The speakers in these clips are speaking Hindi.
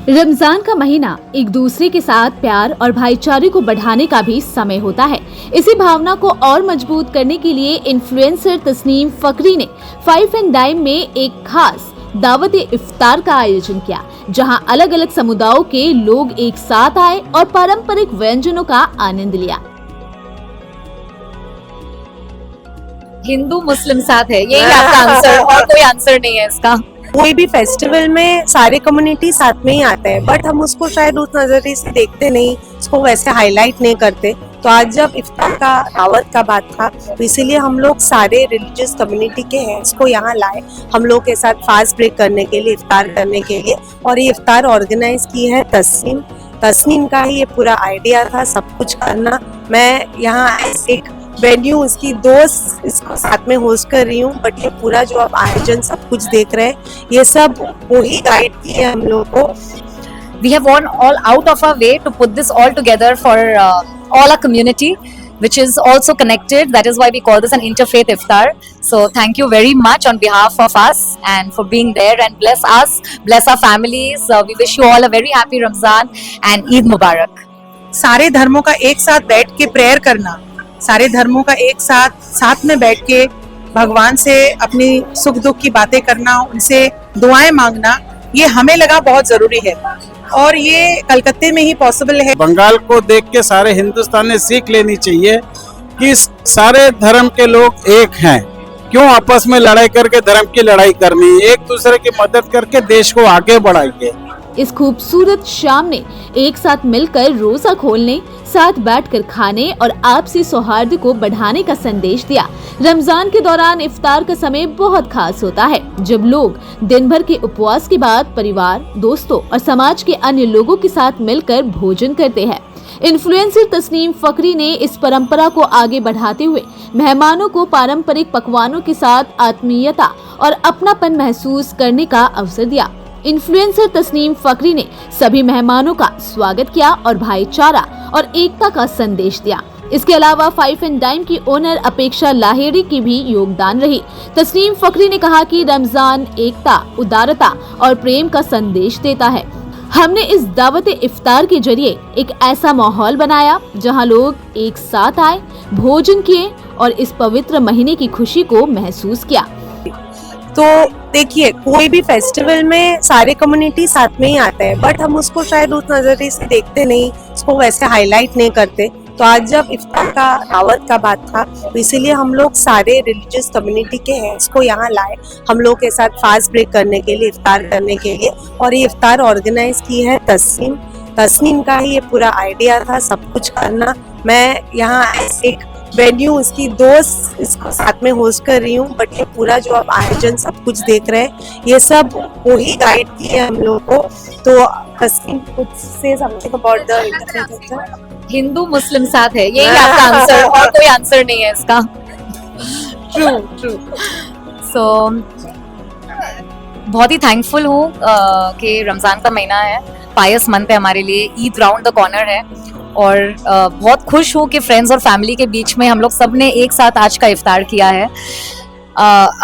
रमजान का महीना एक दूसरे के साथ प्यार और भाईचारे को बढ़ाने का भी समय होता है। इसी भावना को और मजबूत करने के लिए इन्फ्लुएंसर तस्नीम फकरी ने 5 एंड डाइम में एक खास दावत-ए-इफ्तार का आयोजन किया, जहां अलग अलग समुदायों के लोग एक साथ आए और पारंपरिक व्यंजनों का आनंद लिया। हिंदू मुस्लिम साथ है, यही आपका आंसर, और कोई आंसर नहीं है इसका। कोई भी फेस्टिवल में सारे कम्युनिटी साथ में ही आते हैं, बट हम उसको शायद उस नजरिए से देखते नहीं, उसको वैसे हाईलाइट नहीं करते। तो आज जब इफ्तार का दावत का बात था, तो इसीलिए हम लोग सारे रिलीजियस कम्युनिटी के हैं इसको यहाँ लाए, हम लोग के साथ फास्ट ब्रेक करने के लिए, इफ्तार करने के लिए। और ये इफ्तार ऑर्गेनाइज की है तस्नीम का ही ये पूरा आइडिया था सब कुछ करना। मैं यहाँ एक वेन्यू इसकी दोस्त इसको साथ में होस्ट कर रही हूँ, बट ये पूरा जो आप आयोजन सब कुछ देख रहे हैं, ये सब वही गाइड की है हम लोग को। We have gone all out of our way to put this all together for all our community, which is also connected. That is why we call this an interfaith iftar. So thank you very much on behalf of us and for being there, and bless us, bless our families. We wish you all a very happy Ramzan and Eid Mubarak. सारे धर्मों का एक साथ बैठ के प्रेयर करना, सारे धर्मों का एक साथ में बैठ के भगवान से अपनी सुख दुख की बातें करना, उनसे दुआएं मांगना, ये हमें लगा बहुत जरूरी है और ये कलकत्ते में ही पॉसिबल है। बंगाल को देख के सारे हिंदुस्तान ने सीख लेनी चाहिए कि सारे धर्म के लोग एक हैं। क्यों आपस में लड़ाई करके धर्म की लड़ाई करनी, एक दूसरे की मदद करके देश को आगे बढ़ाइए। इस खूबसूरत शाम ने एक साथ मिलकर रोजा खोलने, साथ बैठकर खाने और आपसी सौहार्द को बढ़ाने का संदेश दिया। रमजान के दौरान इफ्तार का समय बहुत खास होता है, जब लोग दिन भर के उपवास के बाद परिवार, दोस्तों और समाज के अन्य लोगों के साथ मिलकर भोजन करते हैं। इन्फ्लुएंसर तस्नीम फकरी ने इस परंपरा को आगे बढ़ाते हुए मेहमानों को पारंपरिक पकवानों के साथ आत्मीयता और अपनापन महसूस करने का अवसर दिया। इन्फ्लुएंसर तस्नीम फकरी ने सभी मेहमानों का स्वागत किया और भाईचारा और एकता का संदेश दिया। इसके अलावा 5 एंड डाइम की ओनर अपेक्षा लाहेरी की भी योगदान रही। तस्नीम फकरी ने कहा कि रमजान एकता, उदारता और प्रेम का संदेश देता है। हमने इस दावत-ए-इफ्तार के जरिए एक ऐसा माहौल बनाया जहां लोग एक साथ आए, भोजन किए और इस पवित्र महीने की खुशी को महसूस किया। तो देखिए, कोई भी फेस्टिवल में सारे कम्युनिटी साथ में ही आते हैं, बट हम उसको शायद उस नजरिए से देखते नहीं, उसको वैसे हाईलाइट नहीं करते। तो आज जब इफ्तार का दावत का बात था, तो इसीलिए हम लोग सारे रिलीजियस कम्युनिटी के हैं इसको यहाँ लाए, हम लोग के साथ फास्ट ब्रेक करने के लिए, इफ्तार करने के लिए। और ये इफ्तार ऑर्गेनाइज की है तस्नीम का ही ये पूरा आइडिया था सब कुछ करना। मैं यहाँ एक वेन्यू इसकी दोस्त इसको साथ में होस्ट कर रही हूँ, बट ये पूरा जो आप आयोजन सब कुछ देख रहे हैं, ये सब वही गाइड की है हम लोग को। तो तस्नीम कुछ से something about the interfaith. Hindu Muslim साथ है, यही आपका आंसर, और कोई आंसर नहीं है इसका। ट्रू। सो बहुत ही थैंकफुल हूँ कि रमजान का महीना है, पायस मंथ है हमारे लिए, ईद राउंड द कॉर्नर है, और बहुत खुश हूँ कि फ्रेंड्स और फैमिली के बीच में हम लोग सब ने एक साथ आज का इफ्तार किया है।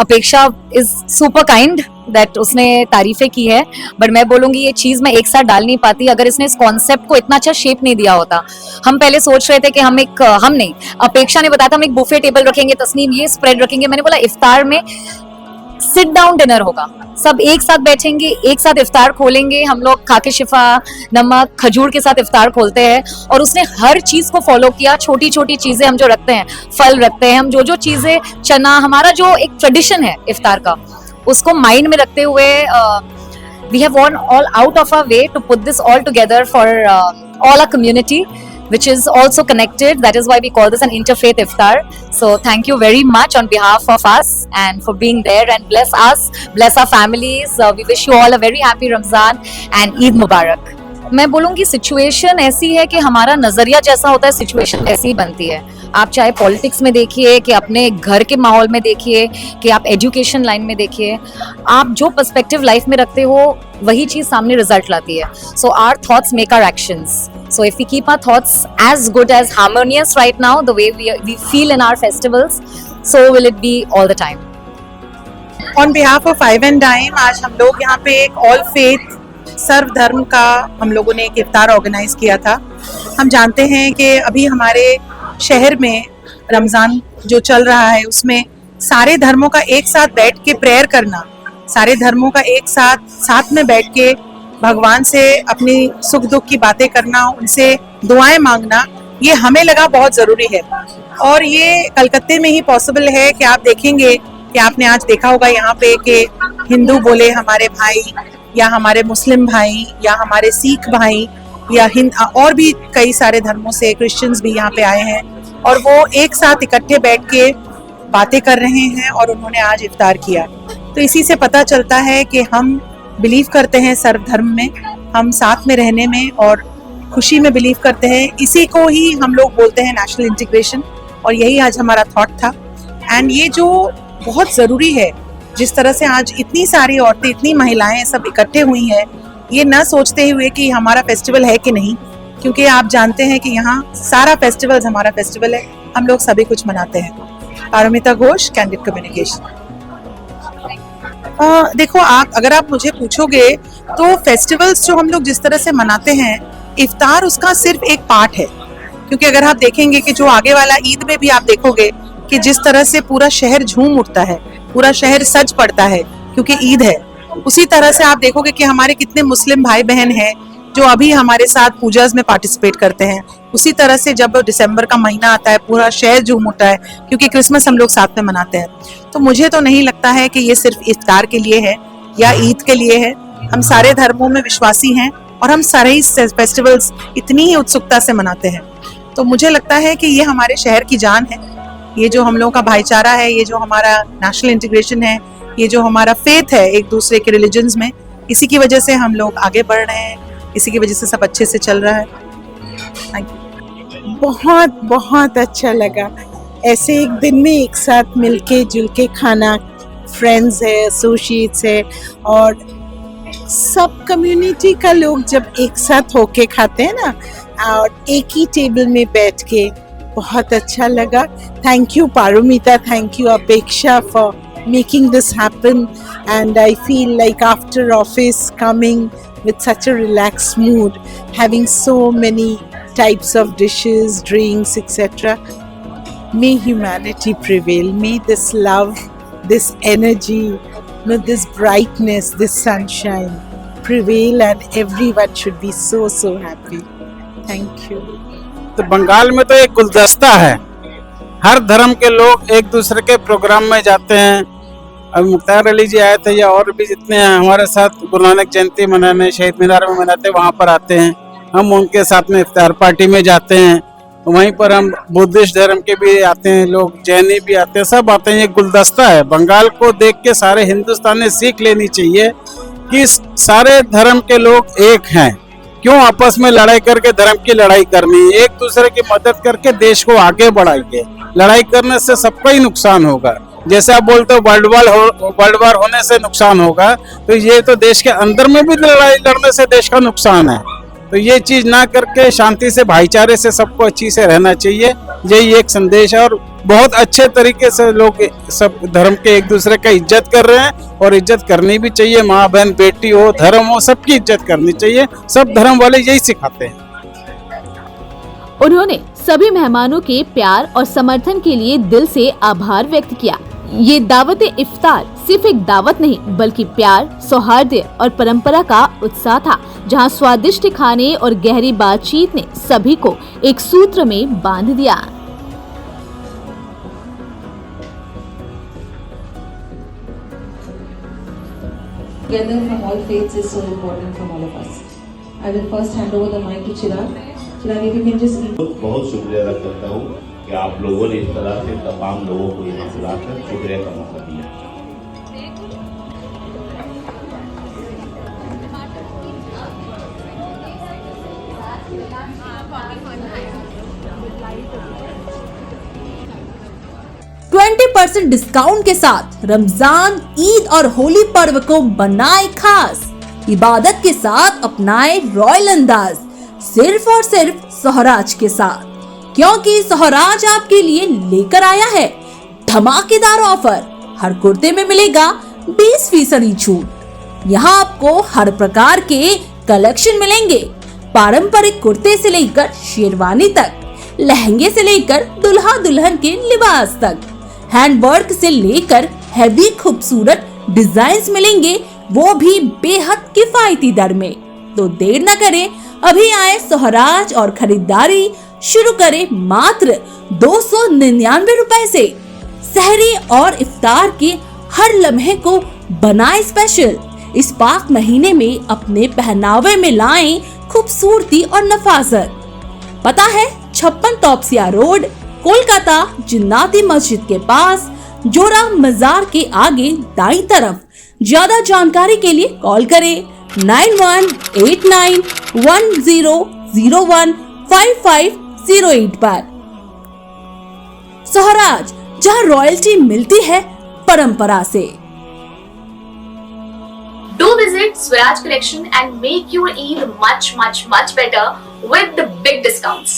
अपेक्षा इज सुपर काइंड दैट उसने तारीफें की है, बट मैं बोलूंगी ये चीज मैं एक साथ डाल नहीं पाती अगर इसने इस कॉन्सेप्ट को इतना अच्छा शेप नहीं दिया होता। हम पहले सोच रहे थे कि अपेक्षा ने बताया था हम एक बुफे टेबल रखेंगे, तस्नीम ये स्प्रेड रखेंगे। मैंने बोला इफ्तार में सिट डाउन डिनर होगा, सब एक साथ बैठेंगे, एक साथ इफ्तार खोलेंगे, हम लोग खाके शिफा, नमक, खजूर के साथ इफ्तार खोलते हैं। और उसने हर चीज को फॉलो किया, छोटी छोटी चीजें हम जो रखते हैं, फल रखते हैं हम, जो चीजें, चना, हमारा जो एक ट्रेडिशन है इफ्तार का, उसको माइंड में रखते हुए we have gone all out of our way to put this all together for all our community, which is also connected. That is why we call this an interfaith iftar. So thank you very much on behalf of us and for being there, and bless us, bless our families. We wish you all a very happy Ramzan and Eid Mubarak. मैं बोलूँगी सिचुएशन ऐसी है कि हमारा नजरिया जैसा होता है, सिचुएशन ऐसी ही बनती है। आप चाहे पॉलिटिक्स में देखिए, कि अपने घर के माहौल में देखिए, कि आप एजुकेशन लाइन में देखिए, आप जो पर्सपेक्टिव लाइफ में रखते हो वही चीज सामने रिजल्ट लाती है। So our thoughts make our actions. So if we keep our thoughts as good as harmonious right now, the way we feel in our festivals, so will it be all the time. On behalf of 5 and Dime, आज हम लोग यहाँ पे एक ऑल फेथ सर्व धर्म का हम लोगों ने एक इफ्तार ऑर्गेनाइज किया था। हम जानते हैं कि अभी हमारे शहर में रमज़ान जो चल रहा है उसमें सारे धर्मों का एक साथ बैठ के प्रेयर करना, सारे धर्मों का एक साथ में बैठ के भगवान से अपनी सुख दुख की बातें करना, उनसे दुआएं मांगना, ये हमें लगा बहुत ज़रूरी है। और ये कलकत्ते में ही पॉसिबल है कि आप देखेंगे कि आपने आज देखा होगा यहाँ पे कि हिंदू बोले हमारे भाई या हमारे मुस्लिम भाई या हमारे सिख भाई या और भी कई सारे धर्मों से क्रिश्चियंस भी यहाँ पे आए हैं और वो एक साथ इकट्ठे बैठ के बातें कर रहे हैं और उन्होंने आज इफ्तार किया। तो इसी से पता चलता है कि हम बिलीव करते हैं सर्व धर्म में, हम साथ में रहने में और खुशी में बिलीव करते हैं। इसी को ही हम लोग बोलते हैं नेशनल इंटीग्रेशन और यही आज हमारा थॉट था। एंड ये जो बहुत ज़रूरी है, जिस तरह से आज इतनी सारी औरतें, इतनी महिलाएं सब इकट्ठे हुई हैं, ये ना सोचते हुए कि हमारा फेस्टिवल है कि नहीं, क्योंकि आप जानते हैं कि यहाँ सारा फेस्टिवल हमारा फेस्टिवल है, हम लोग सभी कुछ मनाते हैं। Paramita Ghosh, candid communication. देखो, अगर आप मुझे पूछोगे तो फेस्टिवल्स जो हम लोग जिस तरह से मनाते हैं, इफ्तार उसका सिर्फ एक पार्ट है। क्योंकि अगर आप देखेंगे कि जो आगे वाला ईद में भी आप देखोगे कि जिस तरह से पूरा शहर झूम उठता है, पूरा शहर सज पड़ता है क्योंकि ईद है, उसी तरह से आप देखोगे कि हमारे कितने मुस्लिम भाई बहन हैं जो अभी हमारे साथ पूजास में पार्टिसिपेट करते हैं। उसी तरह से जब दिसंबर का महीना आता है, पूरा शहर झूम उठता है क्योंकि क्रिसमस हम लोग साथ में मनाते हैं। तो मुझे तो नहीं लगता है कि ये सिर्फ इफ्तार के लिए है या ईद के लिए है। हम सारे धर्मों में विश्वासी हैं और हम सारे ही फेस्टिवल्स इतनी ही उत्सुकता से मनाते हैं। तो मुझे लगता है कि ये हमारे शहर की जान है, ये जो हम लोगों का भाईचारा है, ये जो हमारा नेशनल इंटीग्रेशन है, ये जो हमारा फेथ है एक दूसरे के रिलीजन्स में, इसी की वजह से हम लोग आगे बढ़ रहे हैं, इसी की वजह से सब अच्छे से चल रहा है। Thank you. बहुत बहुत अच्छा लगा ऐसे एक दिन में एक साथ मिलके जुल के खाना, फ्रेंड्स है, एसोसिएट्स है और सब कम्युनिटी का लोग जब एक साथ होके खाते हैं ना और एक ही टेबल में बैठ के, बहुत अच्छा लगा। थैंक यू पारुमिता, थैंक यू अपेक्षा for making this happen, and I feel like after office coming with such a relaxed mood, having so many types of dishes, drinks, etc. May humanity prevail, may this love, this energy, this brightness, this sunshine prevail, and everyone should be so happy. Thank you. तो बंगाल में तो एक गुलदस्ता है, हर धर्म के लोग एक दूसरे के प्रोग्राम में जाते हैं। अब मुख्तार अली जी आए थे या और भी जितने हैं हमारे साथ गुरु नानक जयंती मनाने, शहीद मीनार में मनाते हैं, वहाँ पर आते हैं। हम उनके साथ में इफ्तार पार्टी में जाते हैं। वहीं पर हम बुद्धिस्ट धर्म के भी आते हैं लोग, जैनी भी आते हैं, सब आते हैं। ये गुलदस्ता है। बंगाल को देख के सारे हिंदुस्तान ने सीख लेनी चाहिए कि सारे धर्म के लोग एक हैं। क्यों आपस में लड़ाई करके धर्म की लड़ाई करनी, एक दूसरे की मदद करके देश को आगे बढ़ाइए। लड़ाई करने से सबका ही नुकसान होगा। जैसे आप बोलते हो वर्ल्ड वार होने से नुकसान होगा, तो ये तो देश के अंदर में भी लड़ाई लड़ने से देश का नुकसान है। तो ये चीज ना करके शांति से, भाईचारे से सबको अच्छी से रहना चाहिए। यही एक संदेश है और बहुत अच्छे तरीके से लोग सब धर्म के एक दूसरे का इज्जत कर रहे हैं और इज्जत करनी भी चाहिए। माँ बहन बेटी हो, धर्म हो, सबकी इज्जत करनी चाहिए। सब धर्म वाले यही सिखाते हैं। उन्होंने सभी मेहमानों के प्यार और समर्थन के लिए दिल से आभार व्यक्त किया। ये दावते इफ्तार सिर्फ एक दावत नहीं बल्कि प्यार, सौहार्द और परंपरा का उत्साह था, जहां स्वादिष्ट खाने और गहरी बातचीत ने सभी को एक सूत्र में बांध दिया। Together from all faiths is so important from all of us. I will first hand over the mic to Chirag. Chirag, if you can just बहुत शुक्रिया अदा करता हूँ कि आप लोगों ने इस तरह से तमाम लोगों को यहाँ बुलाकर शुक्रिया का मौका दिया। %20 डिस्काउंट के साथ रमजान, ईद और होली पर्व को बनाए खास। इबादत के साथ अपनाए रॉयल अंदाज, सिर्फ और सिर्फ सोहराज के साथ, क्योंकि सोहराज आपके लिए लेकर आया है धमाकेदार ऑफर। हर कुर्ते में मिलेगा 20% छूट। यहाँ आपको हर प्रकार के कलेक्शन मिलेंगे। पारंपरिक कुर्ते से लेकर शेरवानी तक, लहंगे से लेकर दुल्हा दुल्हन के लिबास तक, हैंडवर्क से लेकर हैवी खूबसूरत डिजाइन्स मिलेंगे, वो भी बेहद किफायती दर में। तो देर न करें, अभी आए सोहराज और खरीदारी शुरू करें मात्र 299 रुपए से। सहरी और इफ्तार के हर लम्हे को बनाए स्पेशल। इस पाक महीने में अपने पहनावे में लाएं खूबसूरती और नफासत। पता है 56 तौबसिया रोड, कोलकाता, जिन्नाती मस्जिद के पास, जोरा मजार के आगे दाईं तरफ। ज्यादा जानकारी के लिए कॉल करें 918910015508 पर। सोहराज, जहां रॉयल्टी मिलती है परंपरा से। Do visit Swaraj Collection and make your Eid much better with the big discounts.